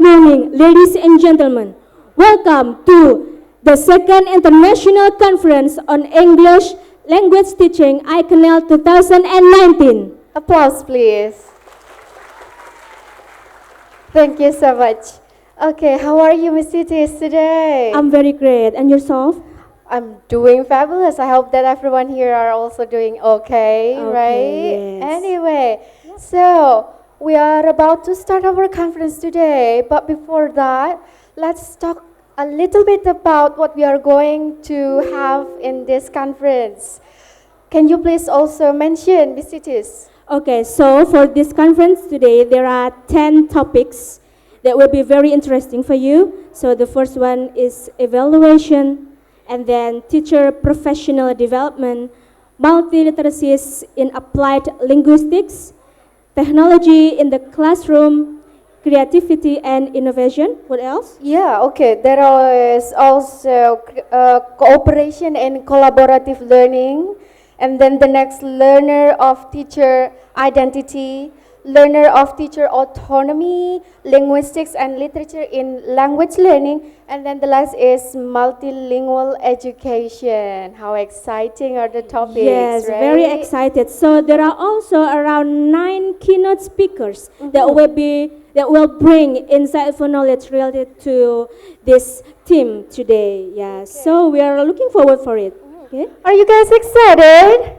morning, ladies and gentlemen. Welcome to the second International Conference on English Language Teaching ICANNL 2019. Applause, please. Thank you so much. Okay, how are you, Miss Siti, today? I'm very great. And yourself? I'm doing fabulous. I hope that everyone here are also doing okay, right? Yes. Anyway, so we are about to start our conference today, but before that, let's talk a little bit about what we are going to have in this conference. Can you please also mention, Miss Sitis? Okay, so for this conference today, there are 10 topics that will be very interesting for you. So the first one is evaluation, and then teacher professional development, multiliteracies in applied linguistics, technology in the classroom, creativity and innovation. What else? Yeah, okay. There is also cooperation and collaborative learning. And then the next, learner of teacher identity, learner of teacher autonomy, linguistics and literature in language learning. And then the last is multilingual education. How exciting are the topics, Yes, right? very excited. So there are also around 9 keynote speakers that will bring insightful knowledge related to this theme today. Yeah, so we are looking forward for it. Okay. Are you guys excited?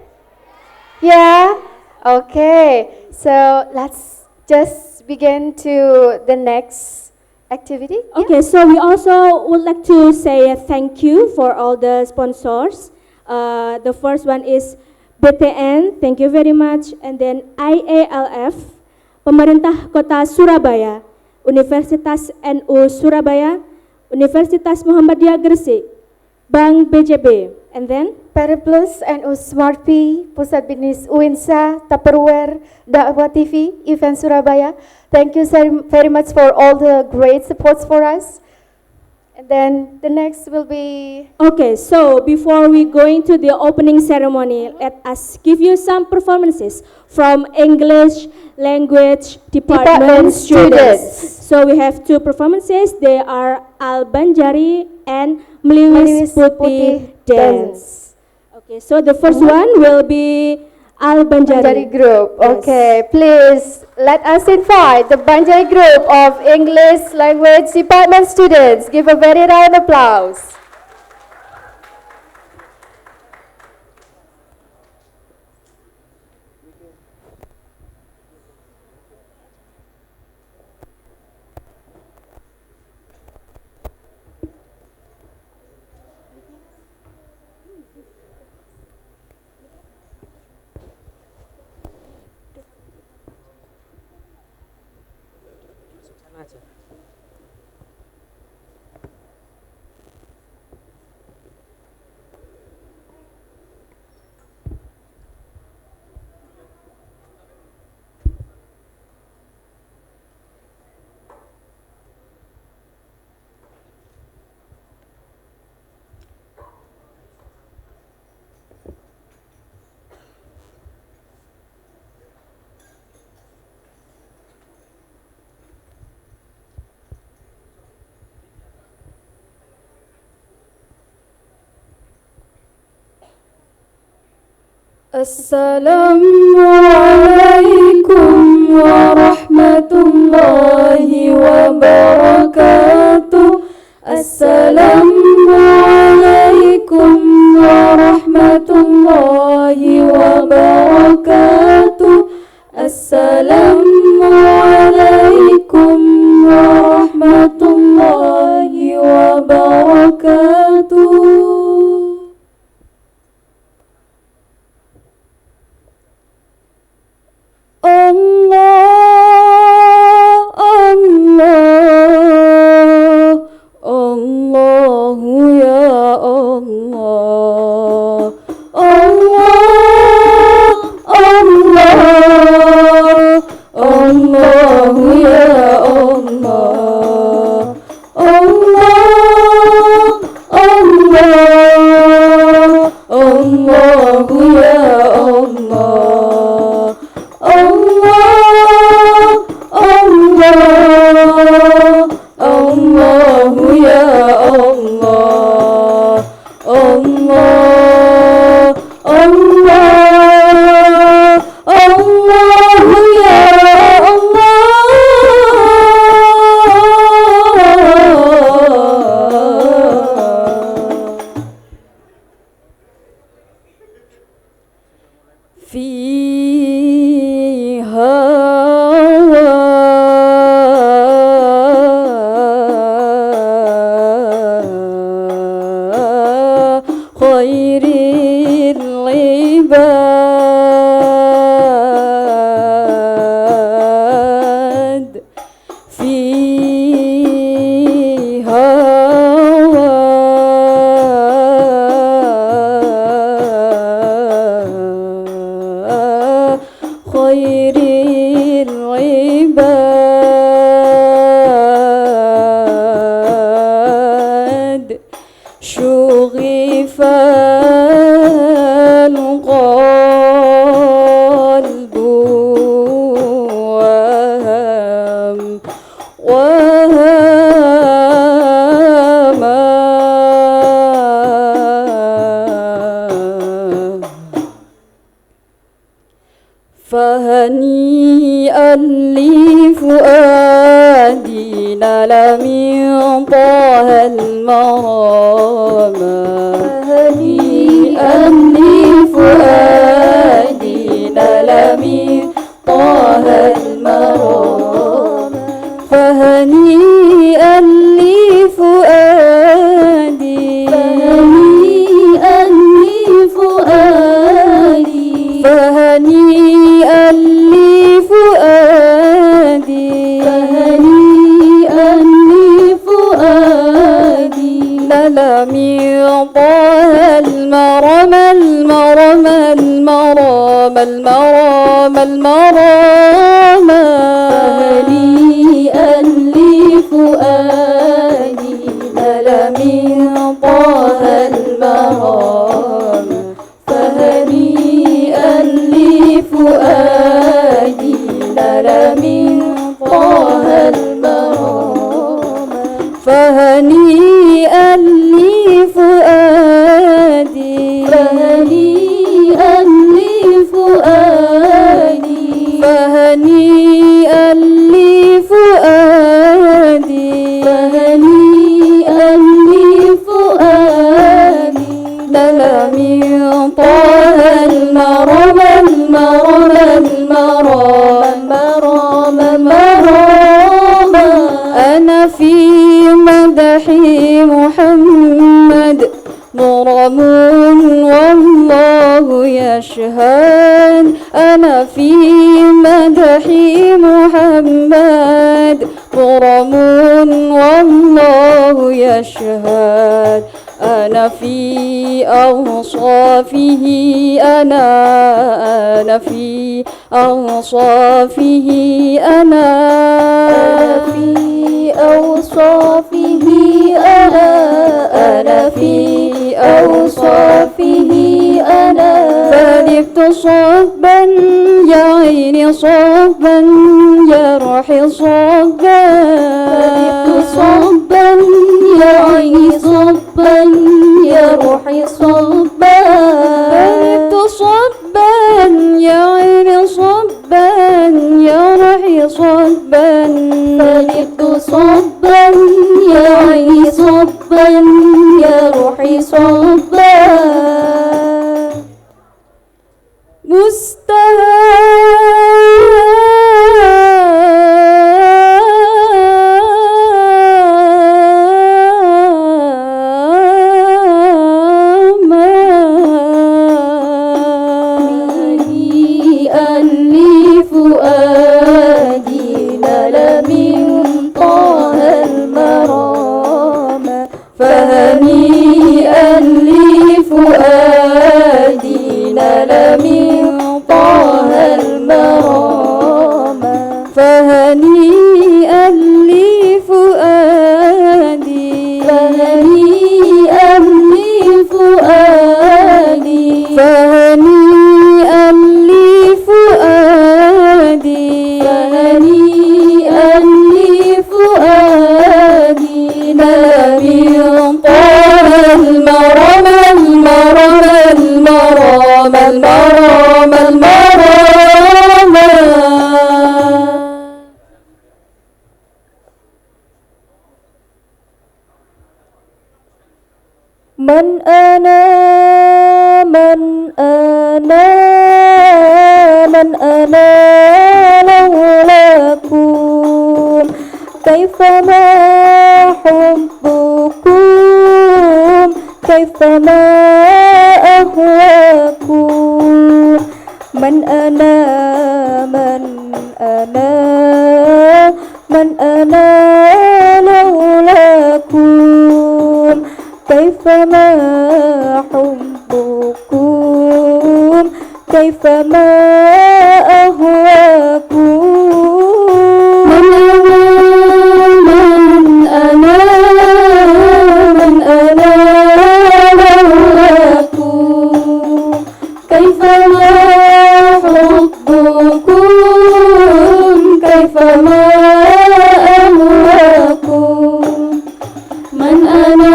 Yeah? Okay, so let's just begin to the next activity. Okay, so we also would like to say a thank you for all the sponsors. The first one is BTN, thank you very much. And then IALF, Pemerintah Kota Surabaya, Universitas NU Surabaya, Universitas Muhammadiyah Gresik, Bank BJB, and then Periplus NU Smartpi, Pusat Bisnis UINSA, Tupperware, Dakwah TV, Event Surabaya. Thank you very much for all the great supports for us. And then the next will be... Okay, so before we go into the opening ceremony, let us give you some performances from English Language Department students. So we have 2 performances. They are Al Banjari and Meliwis Putih Dance. Okay, so the first one will be Al Banjari Group. Yes. Okay, please let us invite the Banjari Group of English Language Department students. Give a very round applause. Assalamualaikum warahmatullahi wabarakatuh. Assalamualaikum warahmatullahi wabarakatuh. Assalamualaikum warahmatullahi wabarakatuh. خير العباد في هواه خير العباد شغف القلب وهما فهنيئا لفؤادي نال من طه المرام فهنيئا لفؤادي نال من طه المرام فهنيئا لفؤادي فهنيئا لفؤادي فهنيئا لفؤادي فهنيئا لفؤادي نال من طه المرام المرام المرام المرام المرام فهنيئا لفؤادي نال من طه المرام فهنيئا لفؤادي نال من طه المرام فهنيئا لفؤادي فهنيئا لفؤادي فهنيئا لفؤادي فهنيئا لفؤادي نال من طه المرام المرام المرام المرام المرام أنا في مدح محمد مرم والله يشهد أنا في مدح محمد مرم والله يشهد أنا في أوصافه أنا في أوصافه أنا في أوصافه أنا في أوصافه أنا فلبت صبا يا عيني صبا يا روحي صبا فلبت صبا يا عيني صبا يا روحي صبا فلبت صبا يا عيني صبا يا روحي صبا فلبت صبا يا عيني صبا يا روحي صبا هنيئا لفؤادي نال من طه المرام فهنيئا لفؤادي نال من طه المرام فهنيئا لفؤادي فهنيئا لفؤادي فهنيئا لفؤادي فهنيئا لفؤادي نال من طه المرام المرام المرام المرام المرام من أنا من أنا من أنا لولاكم كيفما حبكم كيفما كيفما حبكم كيفما أهواكم من أنا لولاكم كيفما حبكم كيفما أهواكم من أنا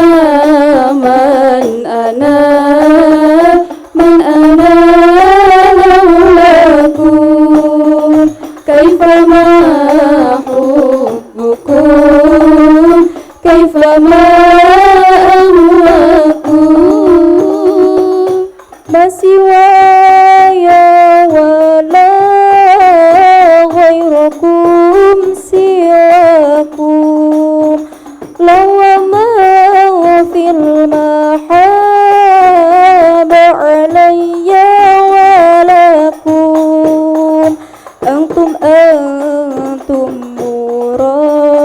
لولاكم كيفما حبكم كيفما أهواكم ما سواي ولا غيركم سواكم لو ما في المحاب علي ولكم أنتم مرادي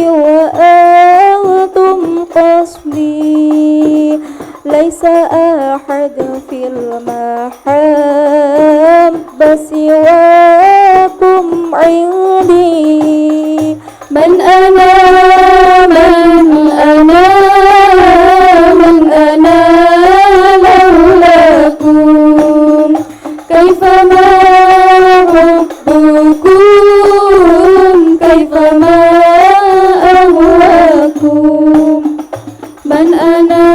وأنتم قصدي ليس أحد في المحبة سواكم عندي من أنا لولاكم كيفما حبكم كيفما أهواكم من أنا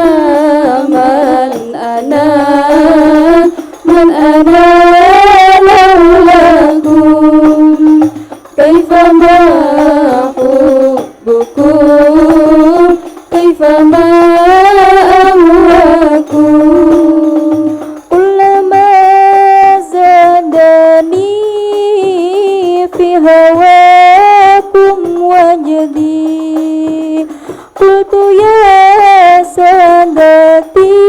لولاكم كيفما حبكم كيفما أهواكم كلما زادني في هواكم وجدي قلت يا سادتي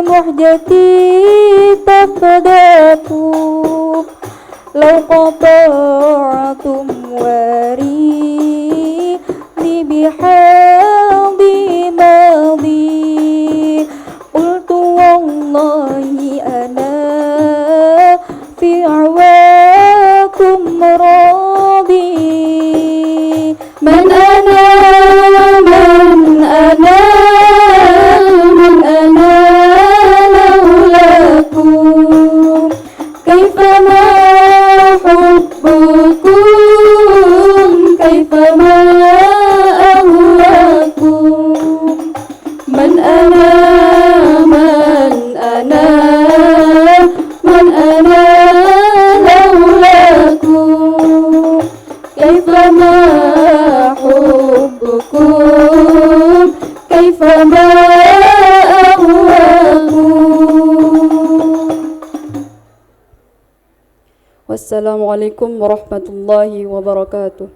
محجتي تفداكم لو قطعتم وريدي بحاضي ماضي قلت والله أنا في عواكم راضي من أنا لولاكم كيفما حبكم كيفما أهواكم من أنا لولاكم كيفما حبكم كيفما أهواكم. والسلام عليكم ورحمة الله وبركاته.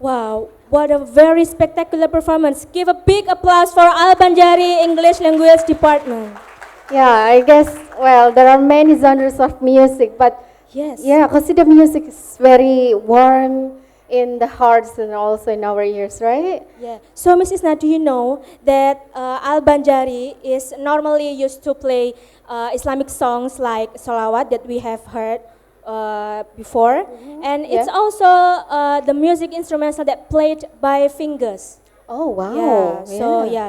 Wow, what a very spectacular performance. Give a big applause for Al-Banjari English Language Department. Yeah, I guess, well, there are many genres of music, but Yes. yeah, Qasida music is very warm in the hearts and also in our ears, right? Yeah. So, Mrs. Na, do you know that Al-Banjari is normally used to play Islamic songs like Salawat that we have heard before, and it's Yeah. also the music instrumental that played by fingers. Oh, wow.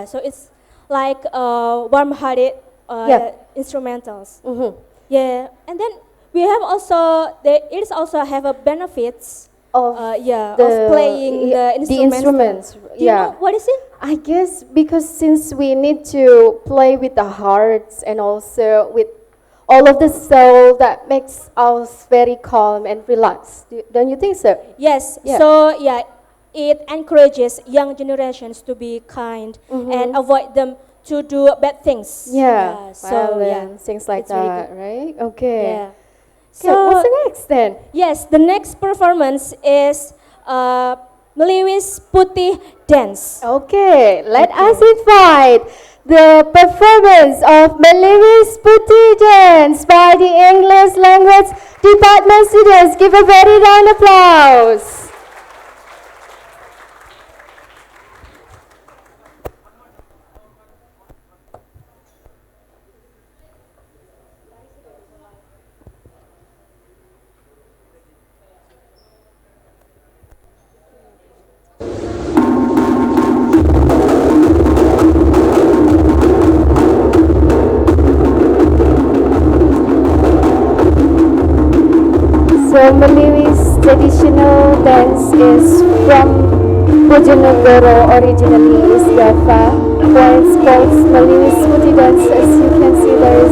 So it's like warm-hearted Yeah. instrumentals. Mhm. Yeah, and then we have also it is also have a benefits. Of Of playing the instruments. Do you know what is it? I guess because since we need to play with the hearts and also with all of the soul, that makes us very calm and relaxed. Don't you think so? Yes. Yeah. So yeah, it encourages young generations to be kind and avoid them to do bad things. Yeah. So Violence, things like it's very that, good. right? Okay. Yeah. So what's the next then? Yes, the next performance is Melewis Putih Dance. Okay, let us invite the performance of Melewis Putih Dance by the English Language Department students. Give a very round applause. So Melewis traditional dance is from Bojonegoro, originally is Java, where it's called Melewis Putih dance. As you can see, there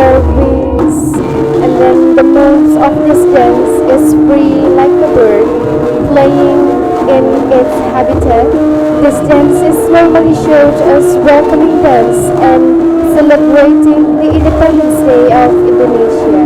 are wings, and then the moves of this dance is free like a bird, playing in its habitat. This dance is normally shown as welcoming dance and celebrating the Independence Day of Indonesia.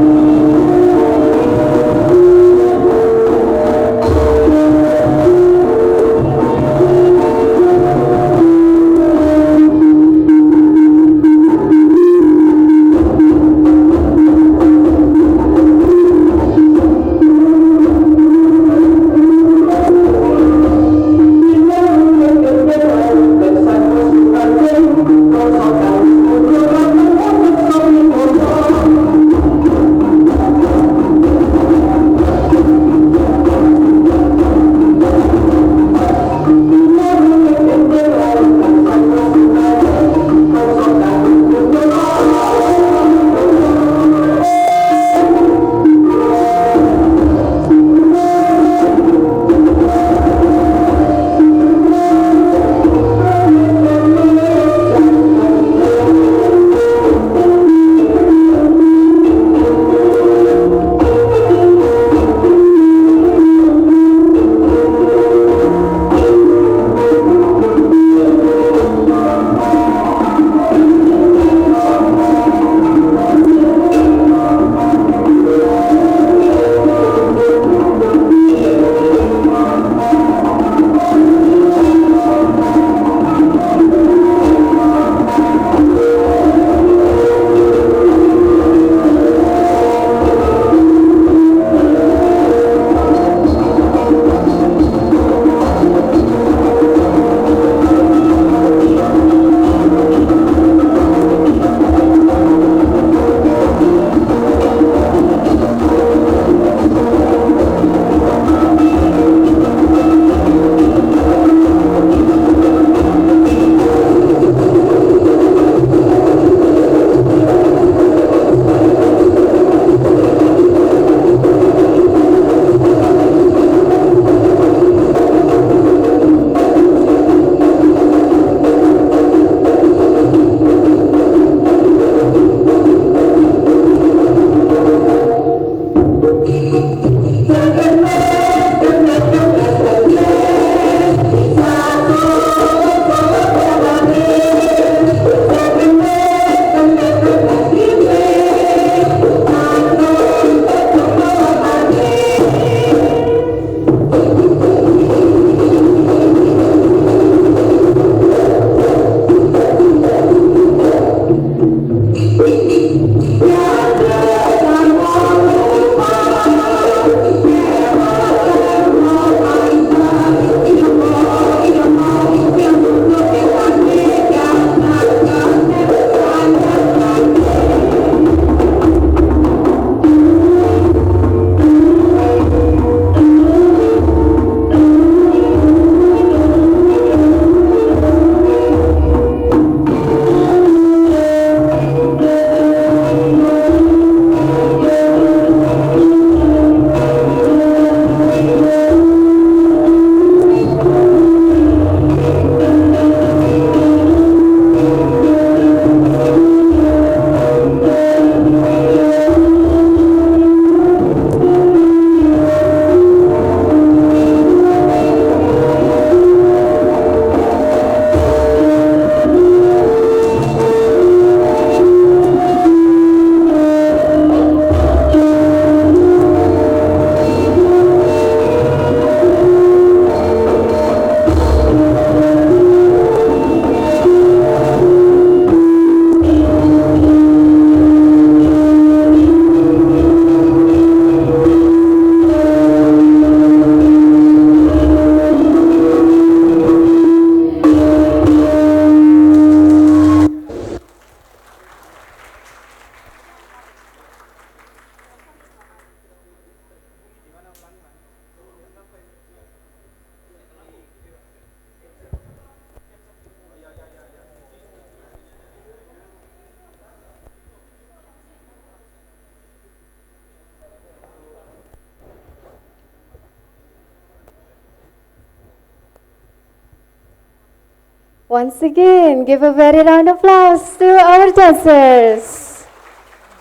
Once again, give a very round of applause to our dancers.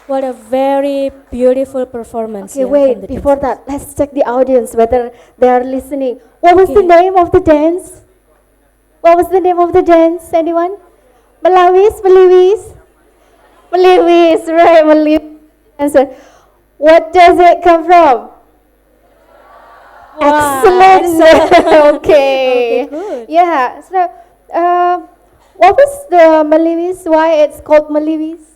What a very beautiful performance. Okay, yeah, from wait, the before dancers. that, let's check the audience whether they are listening. What was the Okay. name of the dance? What was the name of the dance? Anyone? Melawis, Melawis? Melawis, right, Melawis. Answer. What does it come from? Excellent. Okay. Okay, good. Yeah. So, what was the Melawis? Why it's called Melawis?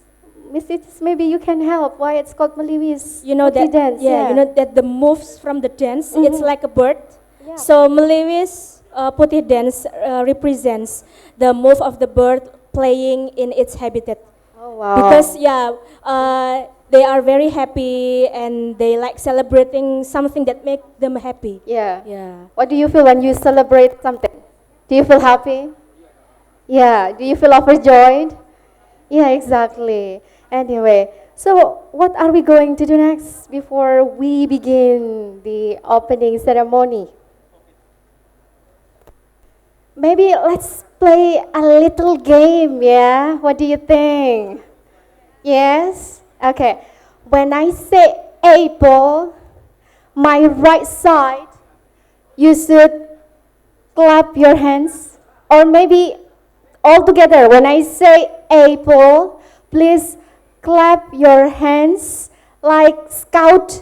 Miss Itis, maybe you can help. Why it's called Melawis? You know Putih that, dance. yeah, you know that the moves from the dance, it's like a bird. Yeah. So Melewis Putih dance represents the move of the bird playing in its habitat. Oh wow. Because they are very happy and they like celebrating something that make them happy. Yeah. Yeah. What do you feel when you celebrate something? Do you feel happy? Yeah. Do you feel overjoyed? Yeah, exactly. Anyway, so what are we going to do next before we begin the opening ceremony? Maybe let's play a little game, yeah? What do you think? Yes? Okay. When I say apple, my right side, you should clap your hands. Or maybe all together. When I say apple, please clap your hands like scout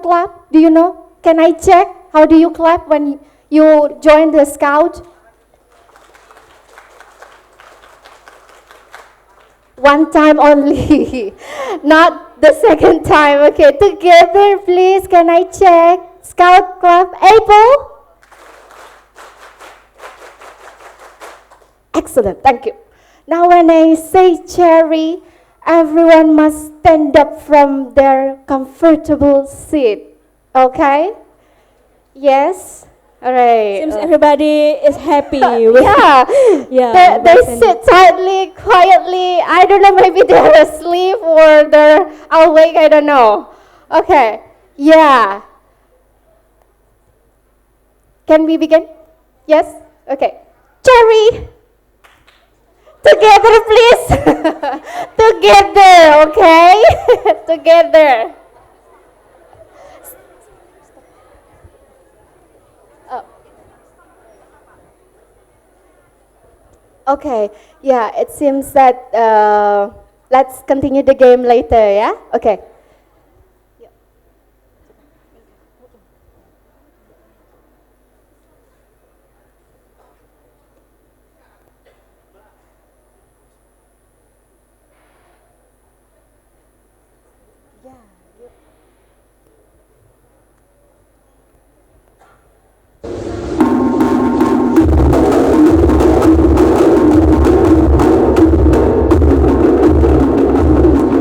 clap. Do you know? Can I check? How do you clap when you join the scout? One time only, not the second time. Okay, together please, can I check? Scout clap, apple. Excellent, thank you. Now when I say cherry, everyone must stand up from their comfortable seat. Okay? Yes? All right. Seems everybody is happy. with Yeah, Yeah, they that's sit tightly, quietly. I don't know, maybe they're asleep or they're awake, I don't know. Okay, yeah. Can we begin? Yes? Okay. Cherry! Together, please. Together, okay? Together. Okay, yeah, it seems that let's continue the game later, yeah? Okay.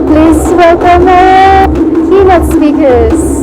Please welcome our keynote speakers.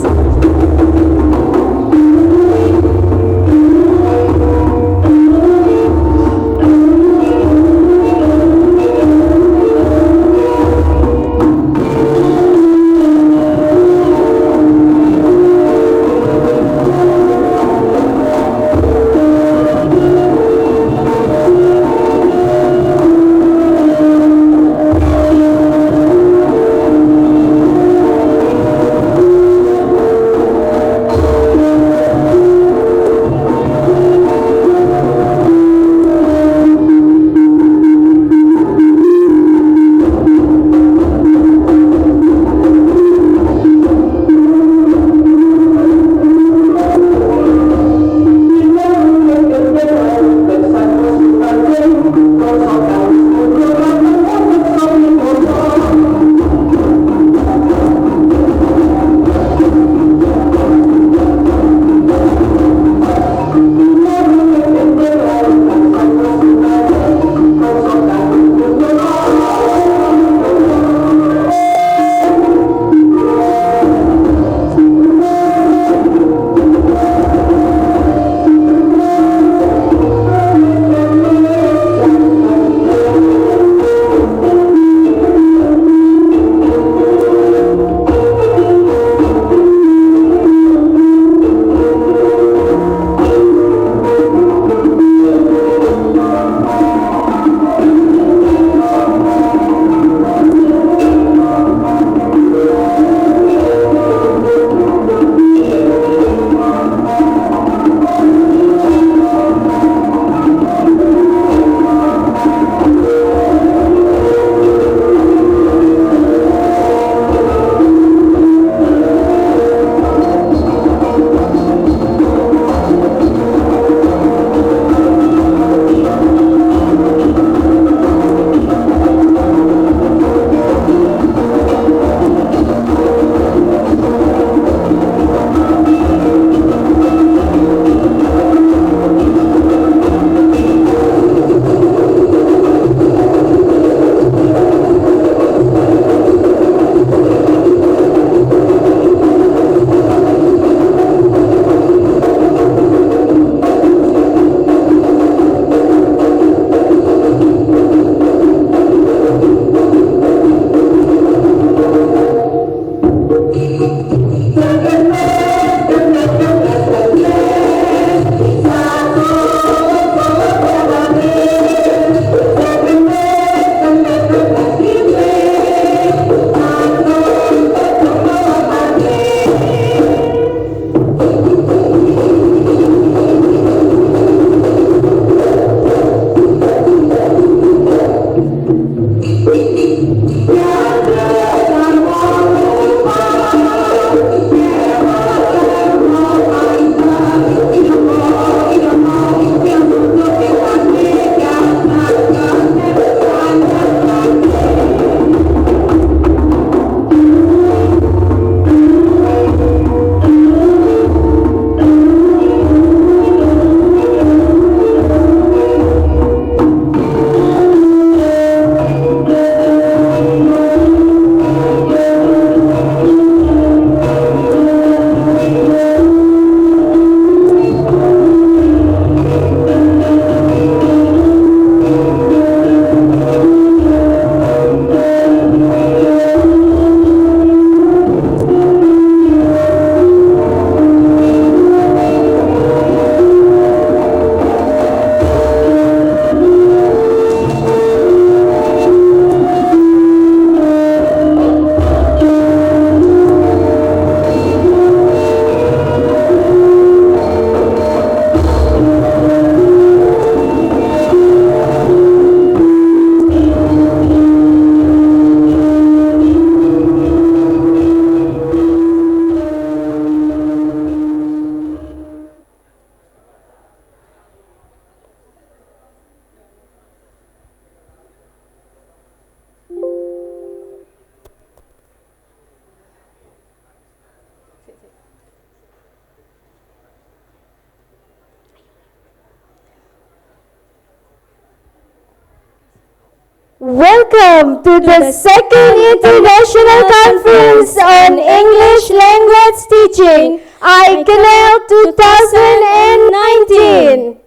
Welcome to the second International Conference on English Language Teaching, ICANL 2019.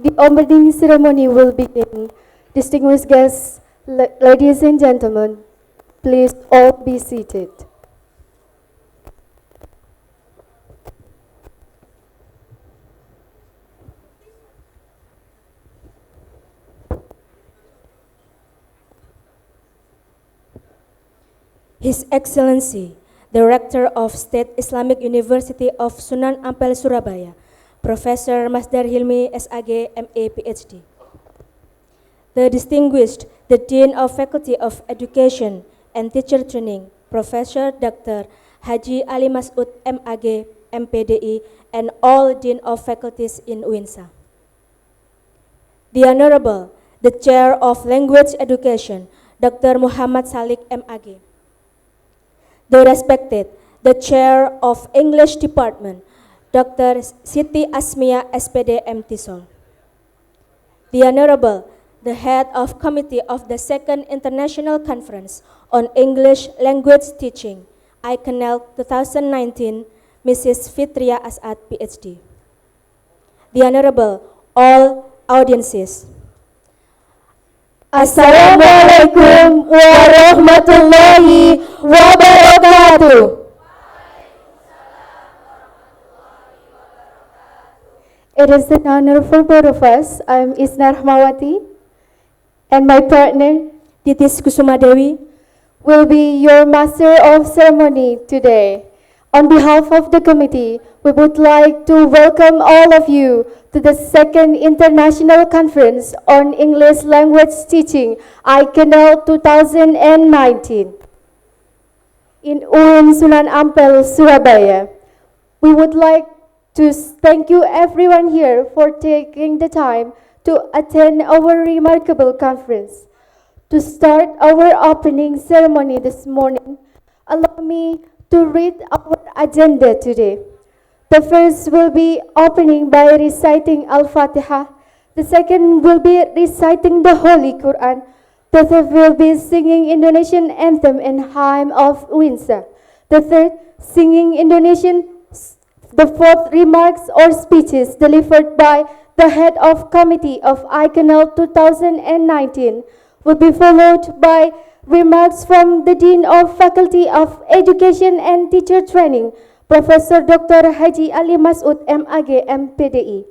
The opening ceremony will begin. Distinguished guests, ladies and gentlemen, please all be seated. His Excellency, the Rector of State Islamic University of Sunan Ampel, Surabaya, Professor Masdar Hilmy, S.Ag, M.A, Ph.D. The distinguished, the Dean of Faculty of Education and Teacher Training, Professor Dr. Haji Ali Masud, M.Ag, M.Pdi, and all Dean of Faculties in UINSA. The Honorable, the Chair of Language Education, Dr. Muhammad Salik, M.Ag. The respected, the Chair of English Department, Dr. Siti Asmia, S.Pd, M.T. Sol. The Honorable, the Head of Committee of the Second International Conference on English Language Teaching, ICANL 2019, Mrs. Fitria As'ad, Ph.D. The Honorable, all audiences. Assalamualaikum warahmatullahi wabarakatuh. It is an honor for both of us. I'm Isna Rahmawati, and my partner, Titis Kusumadewi, will be your master of ceremony today. On behalf of the committee, we would like to welcome all of you to the second International Conference on English Language Teaching, ICANL 2019, in UIN Sunan Ampel, Surabaya. We would like to thank you everyone here for taking the time to attend our remarkable conference. To start our opening ceremony this morning, allow me to read our agenda today. The first will be opening by reciting Al-Fatiha. The second will be reciting the Holy Quran. The third will be singing Indonesian anthem and hymn of Winsa. The third, singing Indonesian. The fourth, remarks or speeches delivered by the head of committee of ICANL 2019 will be followed by remarks from the Dean of Faculty of Education and Teacher Training, Professor Dr. Haji Ali Masud, M.Ag, M.Pdi.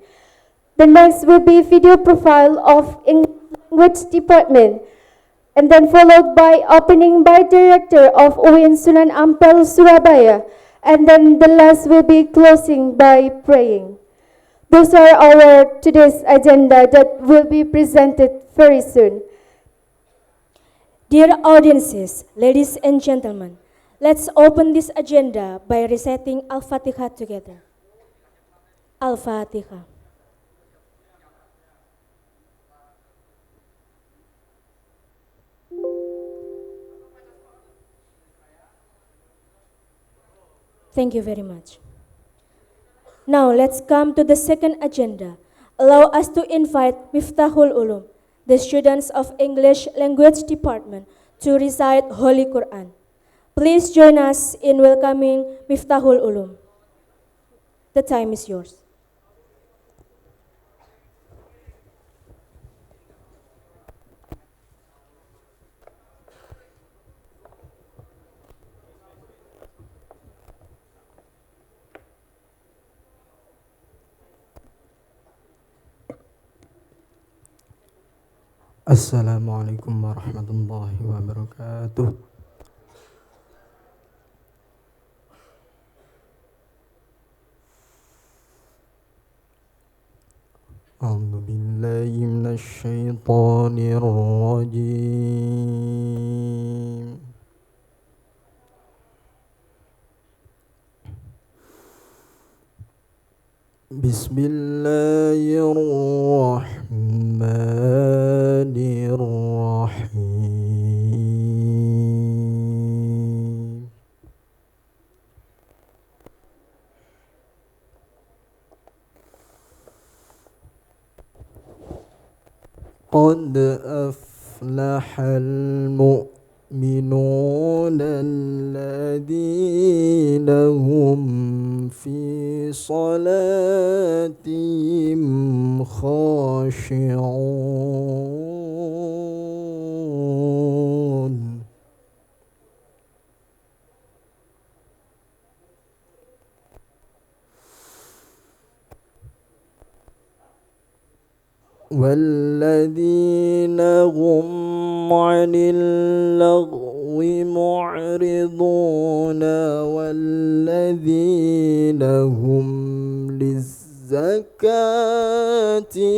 The next will be video profile of English Language Department, and then followed by opening by Director of UIN Sunan Ampel, Surabaya, and then the last will be closing by praying. Those are our today's agenda that will be presented very soon. Dear audiences, ladies and gentlemen, let's open this agenda by reciting Al-Fatiha together. Al-Fatiha. Thank you very much. Now let's come to the second agenda. Allow us to invite Miftahul Ulum, the students of English Language Department, to recite Holy Quran. Please join us in welcoming Miftahul Ulum. The time is yours. Assalamualaikum warahmatullahi wabarakatuh. A'udzu billahi minasy syaithanir rajim. Bismillahirrahmanirrahim. Qad aflahal mu'minun alladhina hum fi salatihim khashi'un. والذين هم عن اللغو معرضون والذين هم للزكاة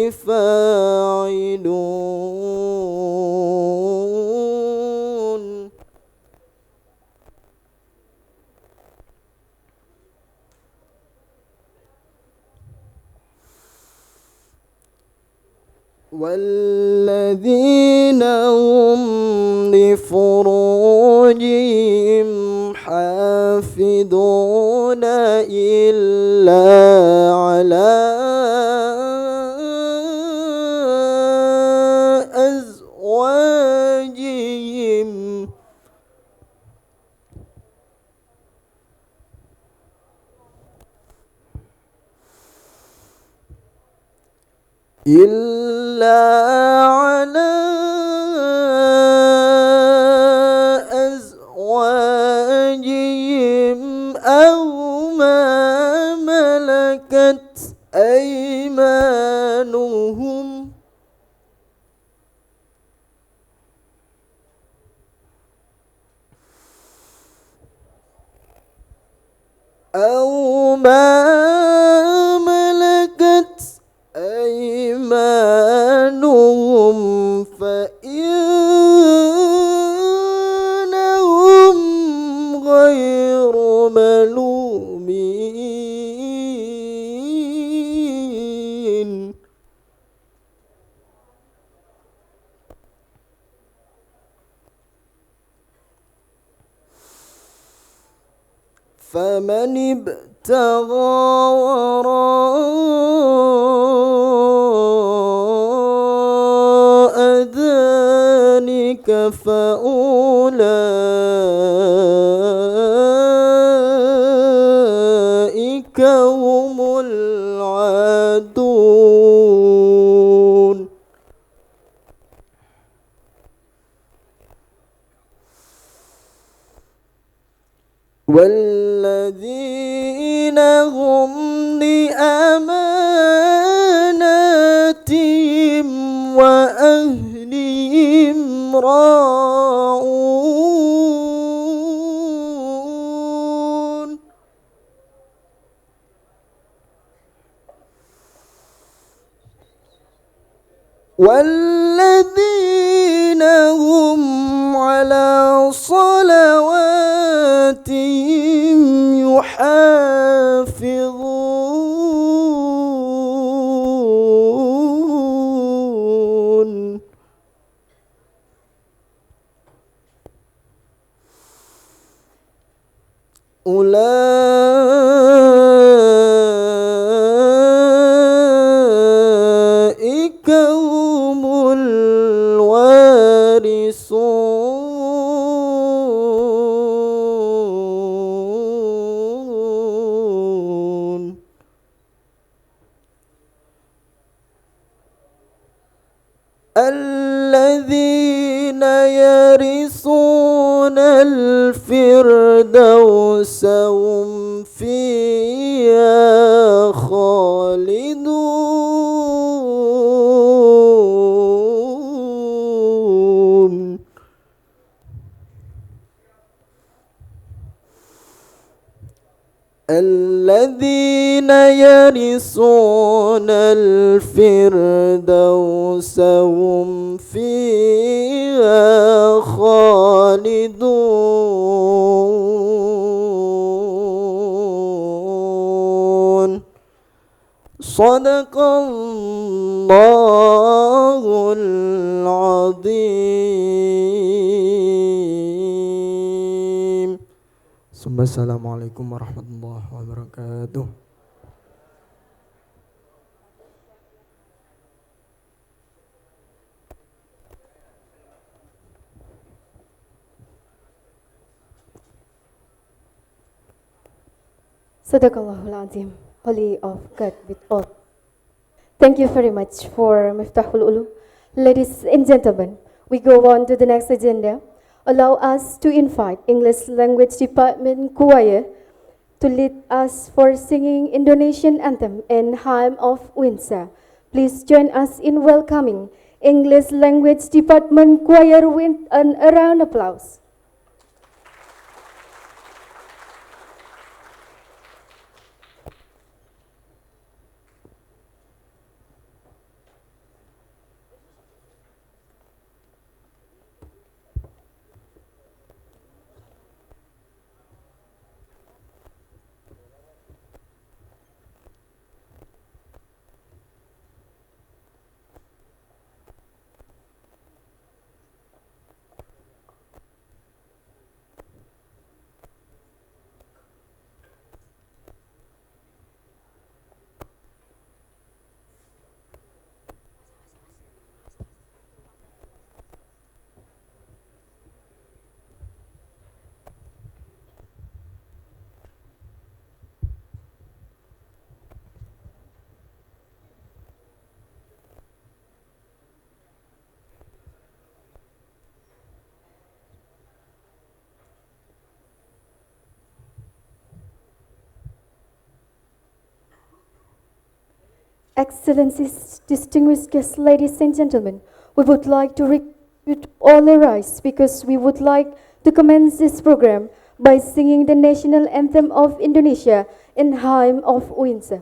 فاعلون. والذين هم لفروجهم حافظون إلا على أزواجهم أو ما ملكت أيمانهم فإنهم غير ملومين. فمن ابتغى وراء ذلك فأولئك هم العادون. والذين هم لأماناتهم وأهلهم راعون. والذين هم على صلواتهم يحافظون. أولئك هم الوارثون الذين يرثون الفردوس هم فيها خالدون الذين يرثون الفردوس هم فيها خالدون صدق الله العظيم. Assalamualaikum warahmatullahi wabarakatuh. Sadaqallahul Azim, Holy of God with all. Thank you very much for Miftahul Ulu. Ladies and gentlemen, we go on to the next agenda. Allow us to invite English Language Department Choir to lead us for singing Indonesian anthem and hymn of Windsor. Please join us in welcoming English Language Department Choir with an round of applause. Excellencies, distinguished guests, ladies and gentlemen, we would like to request all arise because we would like to commence this program by singing the national anthem of Indonesia in hymn of Windsor.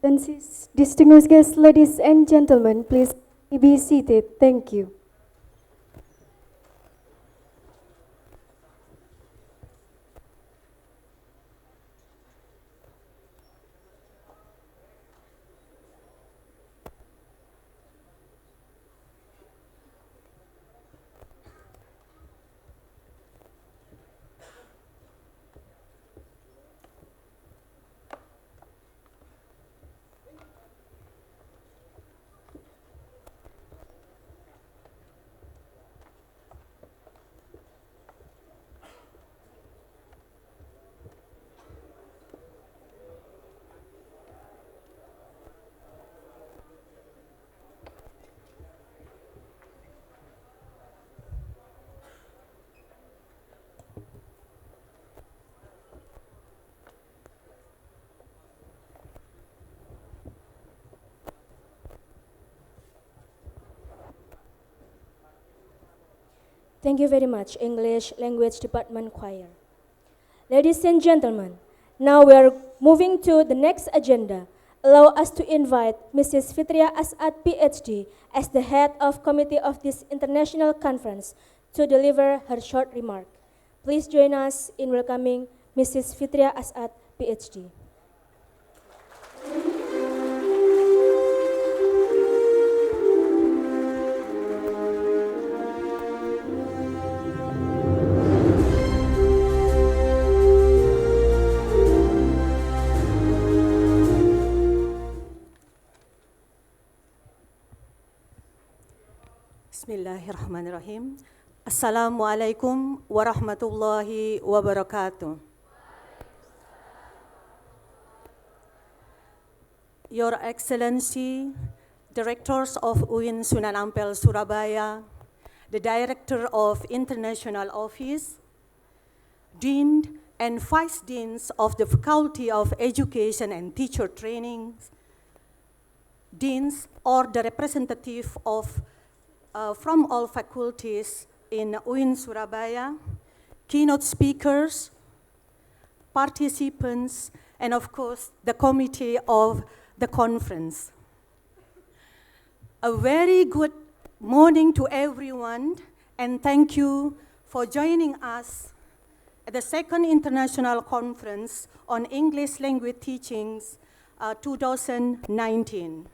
Then, distinguished guests, ladies and gentlemen, please be seated. Thank you. Thank you very much, English Language Department Choir. Ladies and gentlemen, now we are moving to the next agenda. Allow us to invite Mrs. Fitriah As'ad, Ph.D., as the head of committee of this international conference, to deliver her short remark. Please join us in welcoming Mrs. Fitriah As'ad, Ph.D. Bismillahirrahmanirrahim. Assalamualaikum warahmatullahi wabarakatuh. Your Excellency, Directors of UIN Sunan Ampel Surabaya, the Director of International Office, Dean and Vice Deans of the Faculty of Education and Teacher Training, Deans or the representative of from all faculties in UIN Surabaya, keynote speakers, participants, and of course, the committee of the conference. A very good morning to everyone, and thank you for joining us at the second International Conference on English Language Teachings 2019.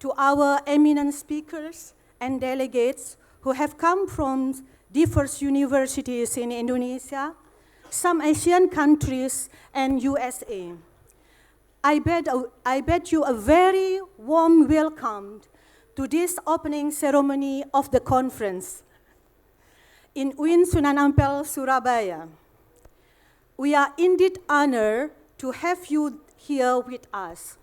To our eminent speakers and delegates who have come from diverse universities in Indonesia, some Asian countries, and USA. I bid you a very warm welcome to this opening ceremony of the conference in UIN Sunan Ampel, Surabaya. We are indeed honored to have you here with us.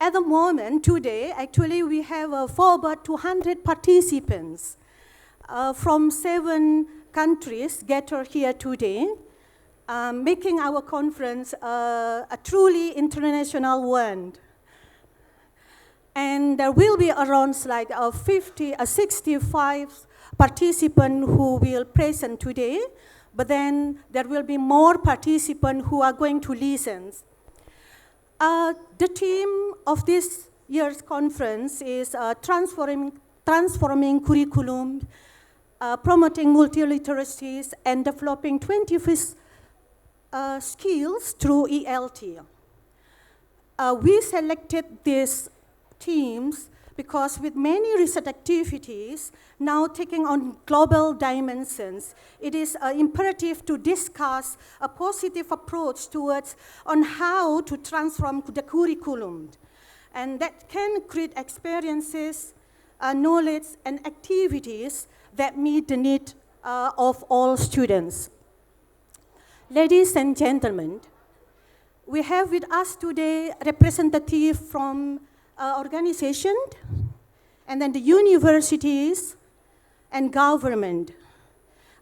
At the moment, today, actually, we have for about 200 participants from 7 countries gathered here today, making our conference a truly international one. And there will be around 65 participants who will present today, but then there will be more participants who are going to listen. The theme of this year's conference is transforming curriculum, promoting multiliteracies, and developing 21st skills through ELT. We selected these themes because with many research activities now taking on global dimensions, it is imperative to discuss a positive approach towards on how to transform the curriculum. And that can create experiences, knowledge, and activities that meet the need of all students. Ladies and gentlemen, we have with us today representatives from organizations, and then the universities and government.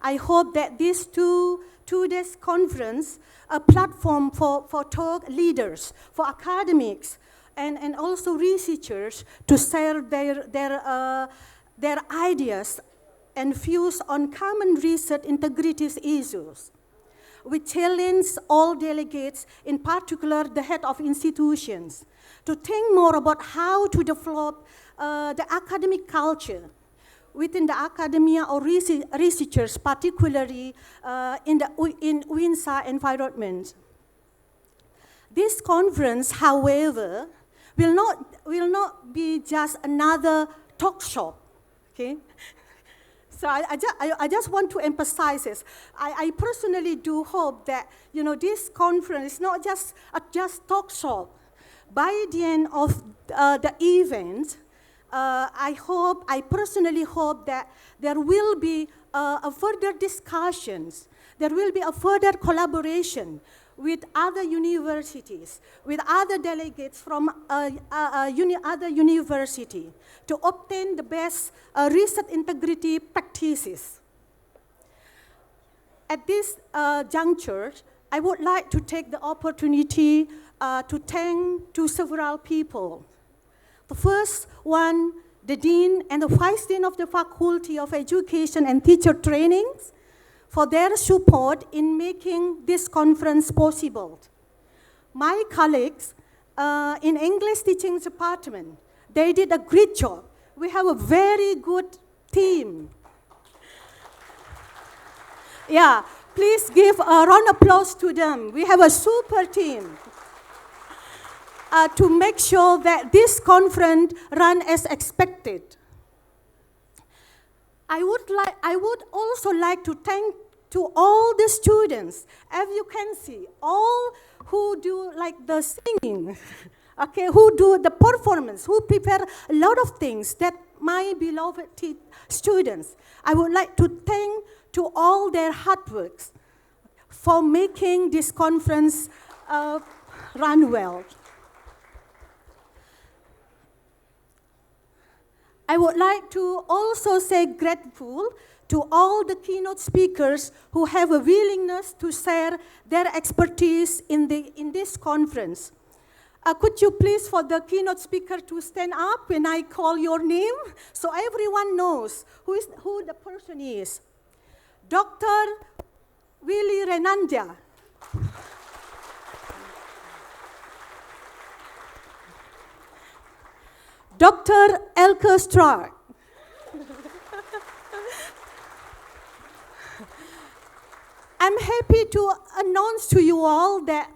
I hope that these two days conference a platform for thought leaders, for academics, and also researchers to share their ideas and views on common research integrity issues. we challenge all delegates, in particular the head of institutions, to think more about how to develop the academic culture within the academia or researchers, particularly in UINSA environment. This conference, however, will not be just another talk shop, okay? So I just want to emphasize this. I personally do hope that, you know, this conference is not just a talk shop. By the end of the event, I personally hope that there will be a further discussions, there will be a further collaboration with other universities, with other delegates from other university to obtain the best research integrity practices. At this juncture, I would like to take the opportunity to thank to several people. The first one, the Dean and the Vice Dean of the Faculty of Education and Teacher Trainings, for their support in making this conference possible. My colleagues in English teaching department, they did a great job. We have a very good team. Yeah, please give a round of applause to them. We have a super team to make sure that this conference run as expected. I would also like to thank to all the students, as you can see, all who do like the singing, okay, who do the performance, who prepare a lot of things that my beloved students. I would like to thank to all their hard works for making this conference run well. I would like to also say grateful to all the keynote speakers who have a willingness to share their expertise in this conference. Could you please, for the keynote speaker to stand up when I call your name, so everyone knows who the person is. Dr. Willy A Renandya. Dr. Elke Stracke. I'm happy to announce to you all that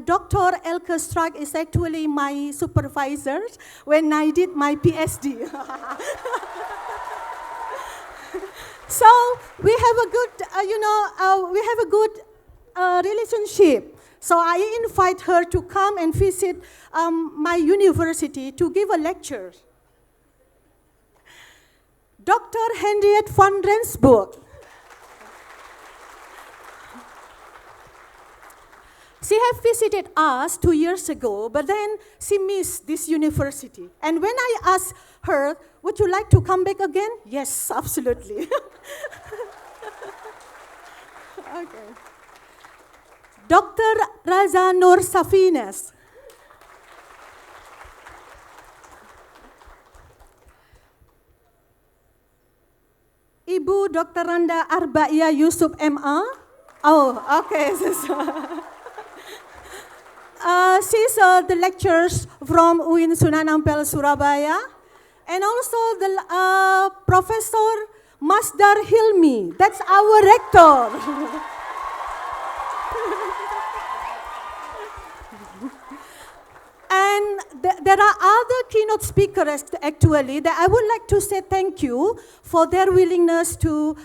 Dr. Elke Stracke is actually my supervisor when I did my Ph.D. So we have a good, relationship. So I invite her to come and visit my university to give a lecture. Dr. Henriette van Rensburg. She had visited us 2 years ago, but then she missed this university. And when I asked her, would you like to come back again? Yes, absolutely. Okay. Dr. Raza Nur Safinas. Ibu Dr. Randa Arbiyah Yusuf M.A. Oh, okay. She's the lecturers from UIN Sunan Ampel, Surabaya. And also the Professor Masdar Hilmy. That's our rector. And there are other keynote speakers actually that I would like to say thank you for their willingness to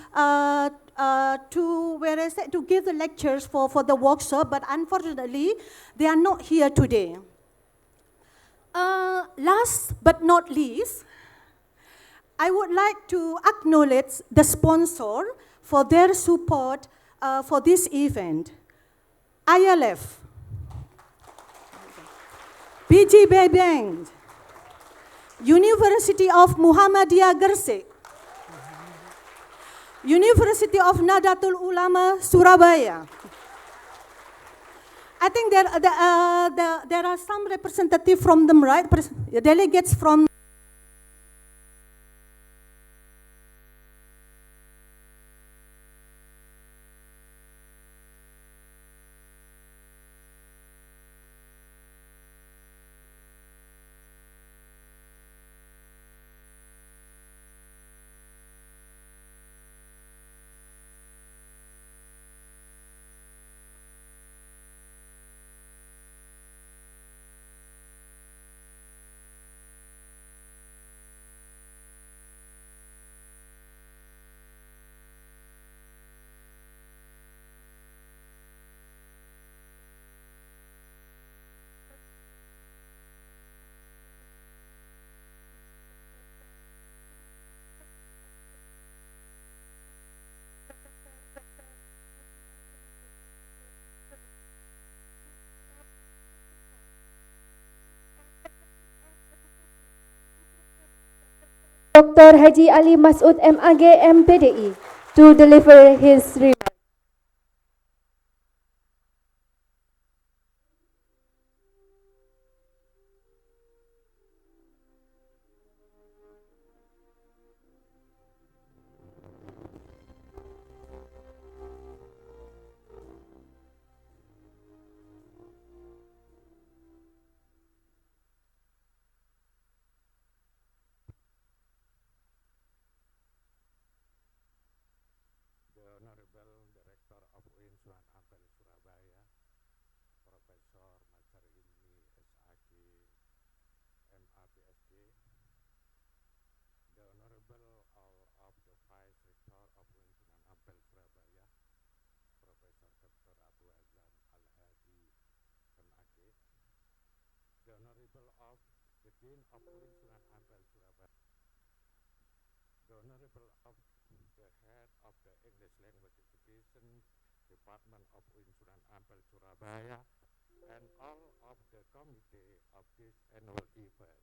give the lectures for the workshop, but unfortunately they are not here today. Last but not least, I would like to acknowledge the sponsor for their support for this event. ILF, PGB Bank, University of Muhammadiyah Gresik, University of Nahdlatul Ulama Surabaya. I think there are some representatives from them, right? Delegates from Dr. Haji Ali Masud M.Ag M.Pdi to deliver his remarks. The Honorable Director of UIN Sunan Ampel Surabaya, Profesor Masdar Hilmy, S.Ag, M.A. Ph.D. The Honorable all of the Vice Rector of UIN Sunan Ampel Surabaya, Profesor Dr. Abu Azam Al-Hadi, M.Ag. The Honorable of the Dean of UIN Sunan Ampel Surabaya, the Honorable of the Head of the English Language Education Department of UIN Sunan Ampel Surabaya, and all of the committee of this annual event.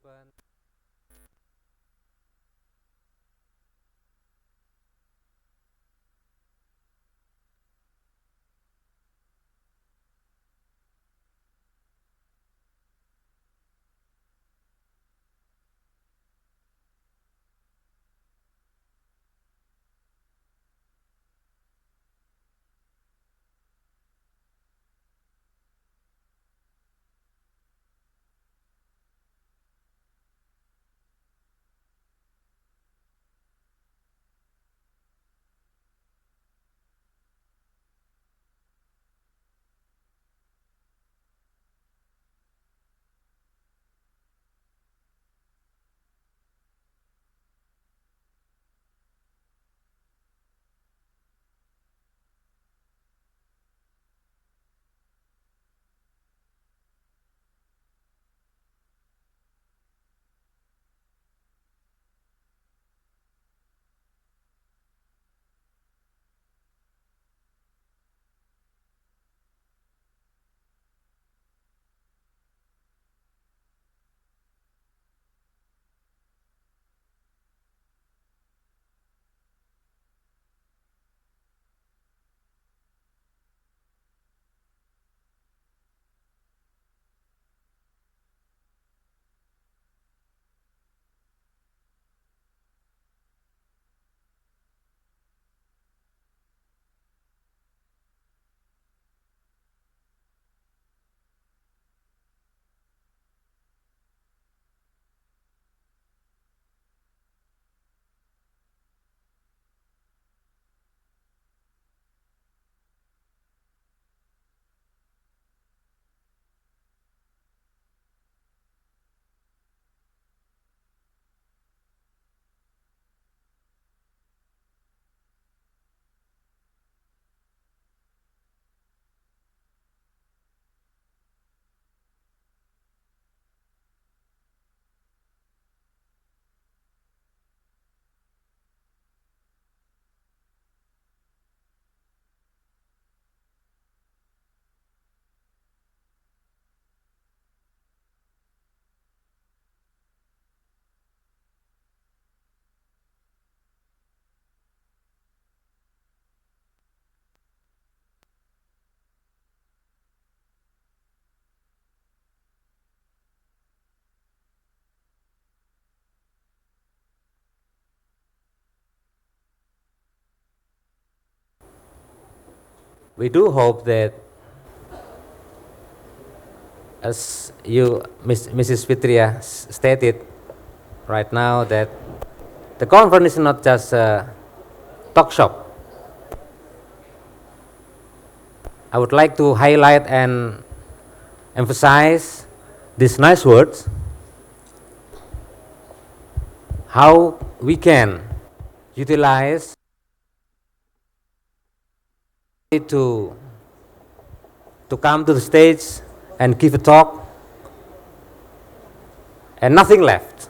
participants. We do hope that, as Mrs. Fitria stated right now, that the conference is not just a talk shop. I would like to highlight and emphasize these nice words, how we can utilize to come to the stage and give a talk and nothing left.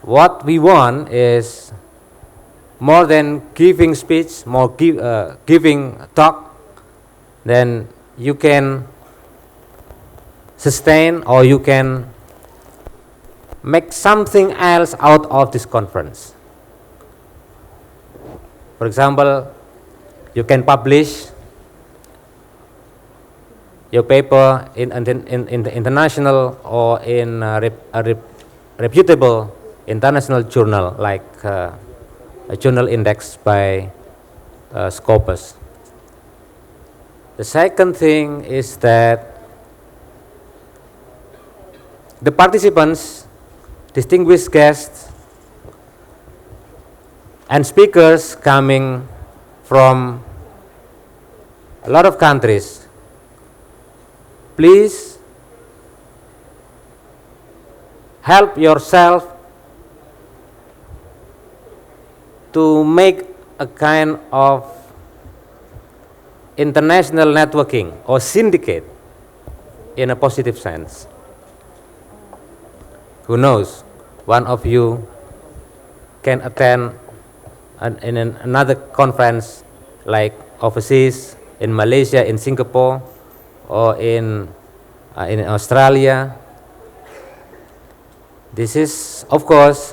What we want is more than giving speech, more giving talk, then you can sustain or you can make something else out of this conference. For example, you can publish your paper in the international or in a reputable international journal like a journal indexed by Scopus. The second thing is that the participants, distinguished guests, and speakers coming from a lot of countries, please help yourself to make a kind of international networking or syndicate in a positive sense. Who knows, one of you can attend in another conference like overseas, in Malaysia, in Singapore, or in in Australia. This is, of course,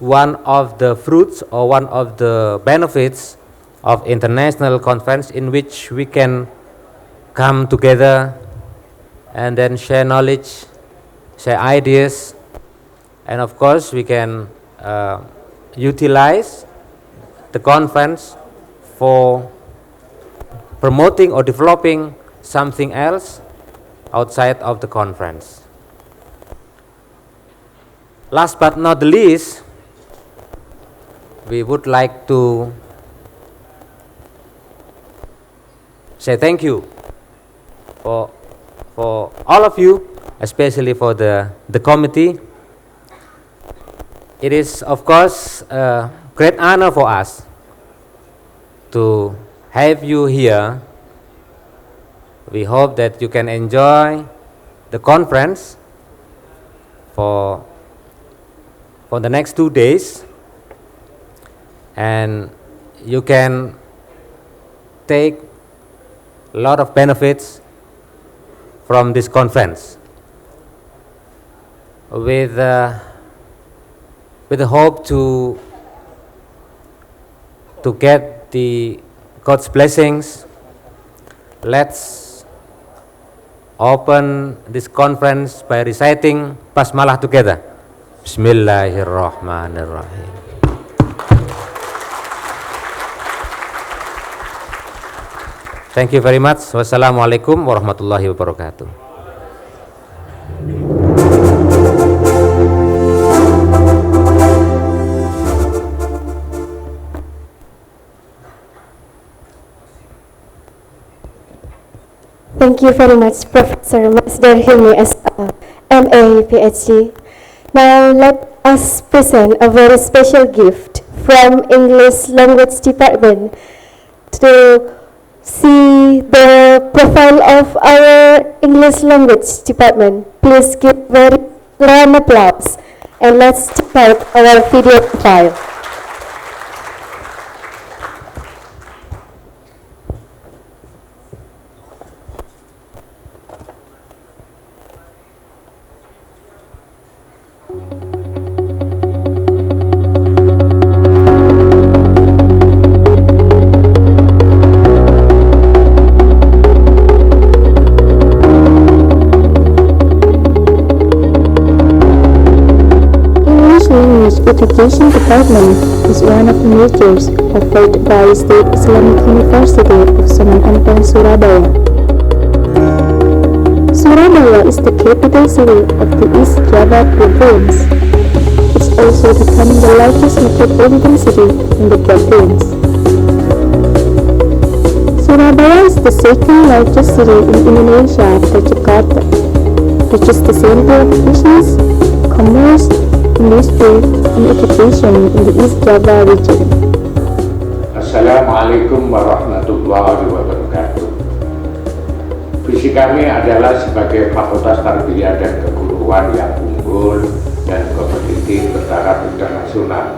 one of the fruits or one of the benefits of international conference, in which we can come together and then share knowledge, share ideas, and of course we can utilize the conference for promoting or developing something else outside of the conference. Last but not the least, we would like to say thank you for all of you, especially for the committee. It is, of course, a great honor for us to have you here. We hope that you can enjoy the conference for the next 2 days, and you can take a lot of benefits from this conference with the hope to get the God's blessings. Let's open this conference by reciting basmalah together. Bismillahirrahmanirrahim. Thank you very much. Wassalamualaikum warahmatullahi wabarakatuh. Thank you very much, Professor Masdar Hilmy, M.A. Ph.D. Now let us present a very special gift from English Language Department to see the profile of our English Language Department. Please give very round applause and let's start our video file. Education Department is one of the majors offered by State Islamic University of Sunan Ampel, Surabaya. Surabaya is the capital city of the East Java province. It's also becoming the largest metropolitan city in the province. Surabaya is the second largest city in Indonesia after Jakarta, which is the center of business, commerce, industry, and education in the East Java region. Assalamualaikum warahmatullahi wabarakatuh. Visi kami adalah sebagai Fakultas Tarbiyah dan Keguruan yang unggul dan kompetitif bertaraf internasional.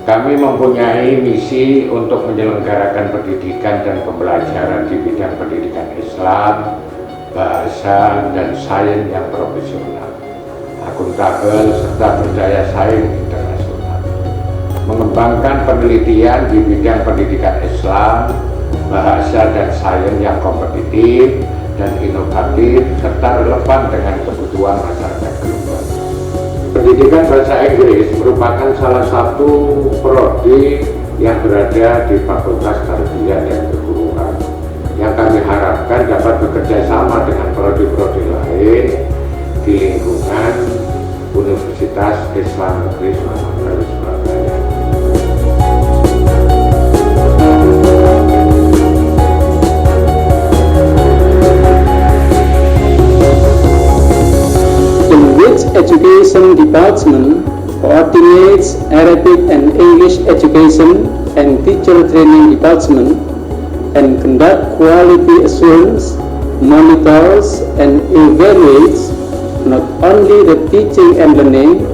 Kami mempunyai misi untuk menyelenggarakan pendidikan dan pembelajaran di bidang pendidikan Islam, bahasa, dan sains yang profesional, akuntabel, serta berdaya saing internasional. Mengembangkan penelitian di bidang pendidikan Islam, bahasa, dan sains yang kompetitif dan inovatif serta relevan dengan kebutuhan masyarakat global. Pendidikan bahasa Inggris merupakan salah satu prodi yang berada di Fakultas Tarbiyah dan Keguruan yang kami harapkan dapat bekerja sama dengan prodi-prodi lain di lingkungan Universitas Islam Negeri Surabaya. In which Education Department coordinates Arabic and English education and teacher training department and conduct quality assurance, monitors and evaluates not only the teaching and learning,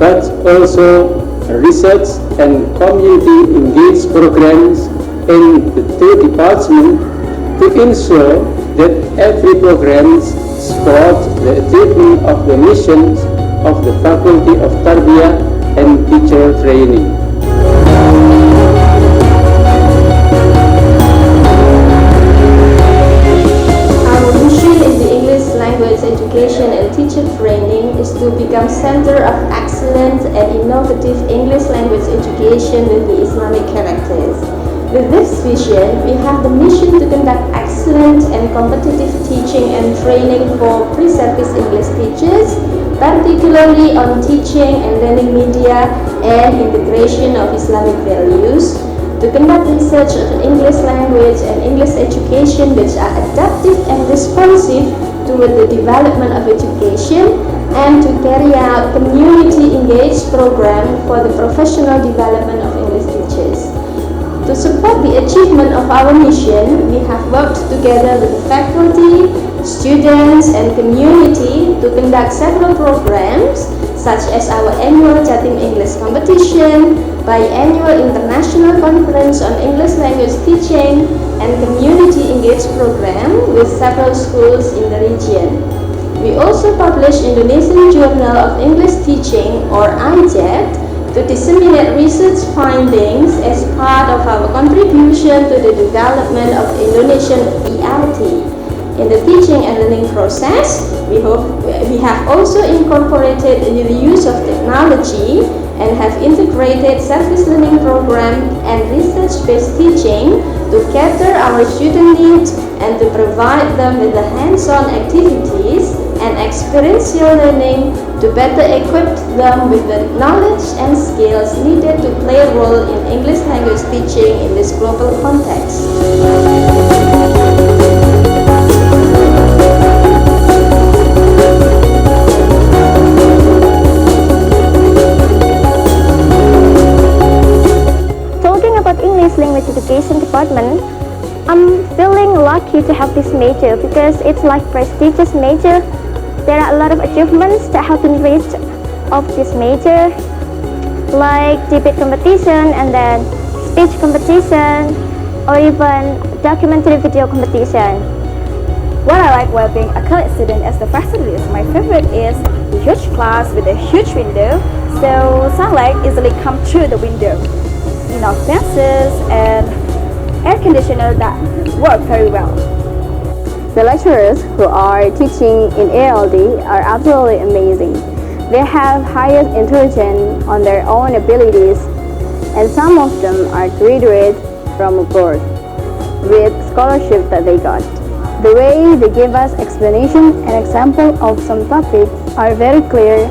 but also research and community engaged programs in the two departments to ensure that every program supports the achievement of the missions of the Faculty of Tarbiyah and Teacher Training. Our mission in the English language education and teacher training is to become center of excellent and innovative English language education with the Islamic characters. With this vision, we have the mission to conduct excellent and competitive teaching and training for pre-service English teachers, particularly on teaching and learning media and integration of Islamic values, to conduct research on English language and English education which are adaptive and responsive toward the development of education, and to carry out community-engaged program for the professional development of English teachers. To support the achievement of our mission, we have worked together with the faculty, students, and community to conduct several programs such as our annual Jatim English competition, biannual international conference on English language teaching, and community engaged program with several schools in the region. We also publish Indonesian Journal of English Teaching, or IJET, to disseminate research findings as part of our contribution to the development of Indonesian ERT. In the teaching and learning process, we have also incorporated the use of technology and have integrated service learning program and research-based teaching to cater our student needs and to provide them with the hands-on activities and experiential learning to better equip them with the knowledge and skills needed to play a role in English language teaching in this global context. Talking about English language education department, I'm feeling lucky to have this major because it's like prestigious major. There are a lot of achievements that have been reached of this major, like debate competition and then speech competition, or even documentary video competition. What I like while being a college student as the facilities, my favorite is the huge class with a huge window, so sunlight easily comes through the window. Enough fences and air conditioner that work very well. The lecturers who are teaching in ALD are absolutely amazing. They have highest intelligence on their own abilities, and some of them are graduates from abroad with scholarship that they got. The way they give us explanation and example of some topics are very clear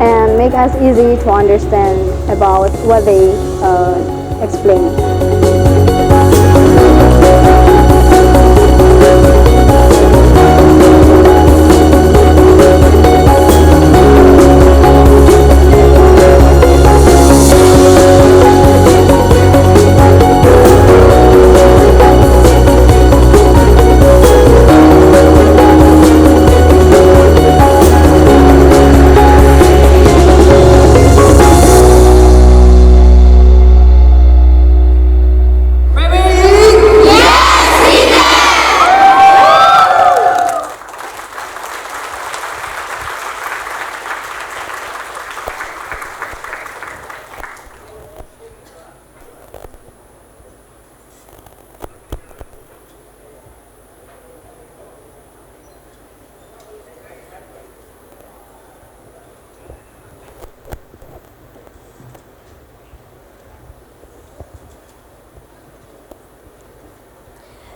and make us easy to understand about what they explain.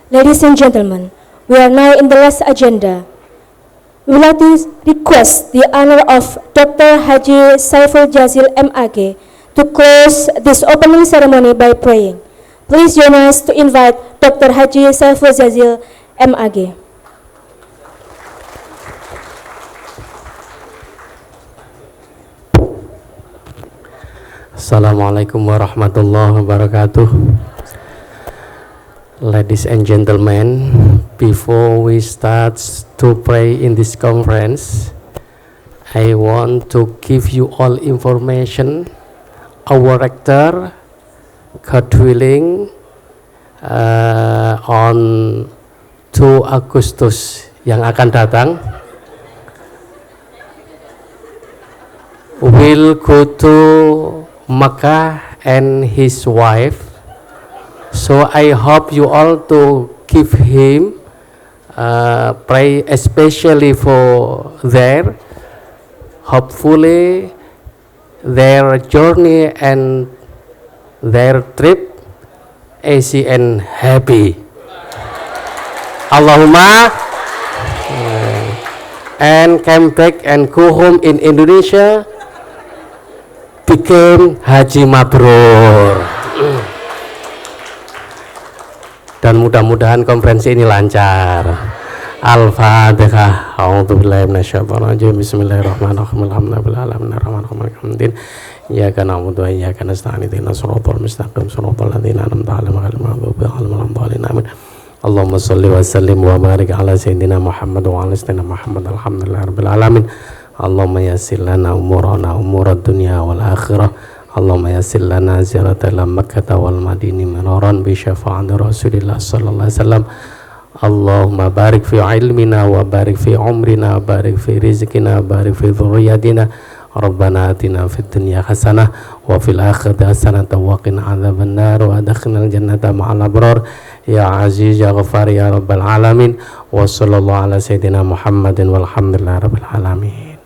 Ladies and gentlemen, we are now in the last agenda. We would like to request the honor of Dr. Haji Saiful Jazil M.Ag to close this opening ceremony by praying. Please join us to invite Dr. Haji Saiful Jazil M.Ag. Assalamualaikum warahmatullahi wabarakatuh. Ladies and gentlemen, before we start to pray in this conference, I want to give you all information. Our rector, God willing, on 2 Agustus yang akan datang will go to Mecca and his wife. So I hope you all to give him pray especially for there. Hopefully their journey and their trip easy and happy. Allahumma and came back and go home in Indonesia became Haji Mabrur. Dan mudah-mudahan konferensi ini lancar. Al-Fatihah. A'udzubillahi minasyaitonir rajim. Bismillahirrahmanirrahim. Alhamdulillahirrahmanirrahim. Iyyaka na'budu wa iyyaka nasta'in. Ihdinas siratal mustaqim. Siratal ladzina an'amta 'alaihim ghairil maghdubi 'alaihim waladdallin. Amin. Allahumma shalli wa sallim wa barik ala sayyidina Muhammad wa ala sayyidina Muhammad. Alhamdulillahirabbil alamin. Allahumma yassir lana umurana umurad dunya wal akhirah. Allahumma yassir lana ziyarata ila Makkah wal Madinah miraran bi syafa'ati Rasulillah sallallahu alaihi wasallam. Allahumma barik fi ilmina wa barik fi umrina wa barik fi rizqina wa barik fi dhurriyyatina. Rabbana atina fid dunya hasanah wa fil akhirati hasanah wa qina adzaban nar wa adkhilnal jannata ma'al abrar ya aziz ya ghafar ya rabbal alamin wa sallallahu ala sayyidina Muhammadin walhamdulillahi rabbil alamin.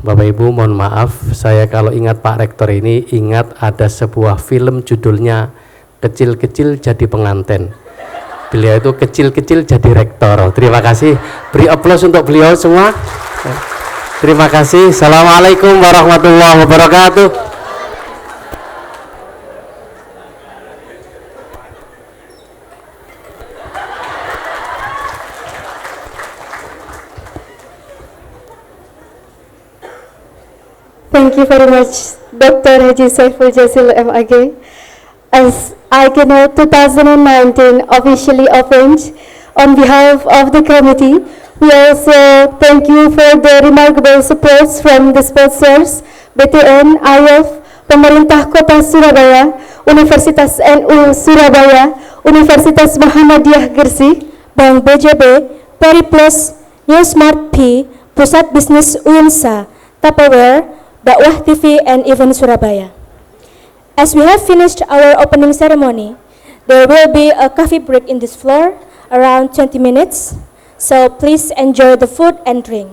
Bapak Ibu, mohon maaf, saya kalau ingat Pak Rektor ini ingat ada sebuah film judulnya Kecil-kecil Jadi Pengantin. Beliau itu kecil-kecil jadi rektor. Terima kasih. Beri aplaus untuk beliau semua. Terima kasih. Assalamualaikum warahmatullahi wabarakatuh. Thank you very much, Dr. Haji Saiful Jasil M.Ag. As Ageno 2019 officially opened, on behalf of the committee, we also thank you for the remarkable supports from the sponsors, BTN, IF, Pemerintah Kota Surabaya, Universitas NU Surabaya, Universitas Muhammadiyah Gresik, Bank BJB, Periplus, New Smart P, Pusat Bisnis UINSA, Tupperware, Dakwah TV, and even Surabaya. As we have finished our opening ceremony, there will be a coffee break in this floor, around 20 minutes, so please enjoy the food and drink.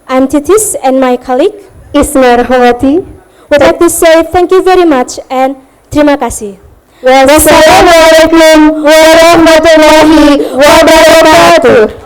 I'm Titis and my colleague, Nur Hayati, would like to say thank you very much and terima kasih. Wassalamualaikum warahmatullahi wabarakatuh.